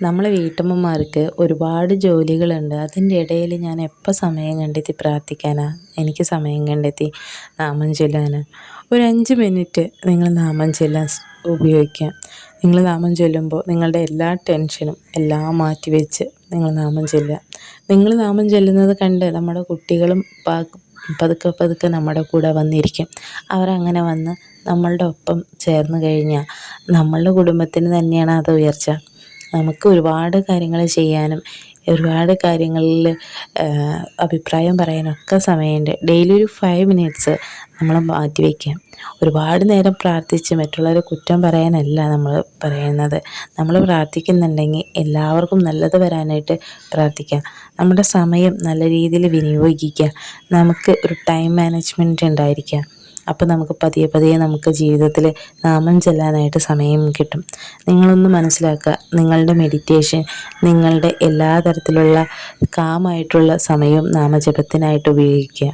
നമ്മളെ വീട്ടമ്മമാർക്ക് ഒരുപാട് ജോലികളുണ്ട്. അതിൻ്റെ ഇടയിൽ ഞാൻ എപ്പോൾ സമയം കണ്ടെത്തി പ്രാർത്ഥിക്കാനാ? എനിക്ക് സമയം കണ്ടെത്തി നാമം ചൊല്ലാനാ? ഒരു 5 മിനിറ്റ് നിങ്ങൾ നാമം ചൊല്ലാൻ ഉപയോഗിക്കുക. നിങ്ങൾ നാമം ചൊല്ലുമ്പോൾ നിങ്ങളുടെ എല്ലാ ടെൻഷനും എല്ലാം മാറ്റിവെച്ച് നിങ്ങൾ നാമം ചൊല്ലുക. നിങ്ങൾ നാമം ചൊല്ലുന്നത് കണ്ട് നമ്മുടെ കുട്ടികളും പതുക്കെ പതുക്കെ നമ്മുടെ കൂടെ വന്നിരിക്കും. അവരങ്ങനെ വന്ന് നമ്മളുടെ ഒപ്പം ചേർന്ന് കഴിഞ്ഞാൽ നമ്മളുടെ കുടുംബത്തിന് തന്നെയാണ് അത് ഉയർച്ച. നമുക്ക് ഒരുപാട് കാര്യങ്ങൾ ചെയ്യാനും ഒരുപാട് കാര്യങ്ങളിൽ അഭിപ്രായം പറയാനൊക്കെ സമയമുണ്ട്. ഡെയിലി ഒരു 5 മിനിറ്റ്സ് നമ്മൾ മാറ്റി വയ്ക്കുക. ഒരുപാട് നേരം പ്രാർത്ഥിച്ച് മറ്റുള്ളവരെ കുറ്റം പറയാനല്ല നമ്മൾ പറയുന്നത്. നമ്മൾ പ്രാർത്ഥിക്കുന്നുണ്ടെങ്കിൽ എല്ലാവർക്കും നല്ലത് വരാനായിട്ട് പ്രാർത്ഥിക്കുക. നമ്മുടെ സമയം നല്ല രീതിയിൽ വിനിയോഗിക്കുക. നമുക്ക് ഒരു ടൈം മാനേജ്മെൻറ്റ് ഉണ്ടായിരിക്കുക. അപ്പോൾ നമുക്ക് പതിയെ പതിയെ നമുക്ക് ജീവിതത്തിൽ നാമം ചെല്ലാനായിട്ട് സമയം കിട്ടും. നിങ്ങളൊന്ന് മനസ്സിലാക്കുക, നിങ്ങളുടെ മെഡിറ്റേഷൻ, നിങ്ങളുടെ എല്ലാ തരത്തിലുള്ള കാമായിട്ടുള്ള സമയവും നാമജപത്തിനായിട്ട് ഉപയോഗിക്കുക.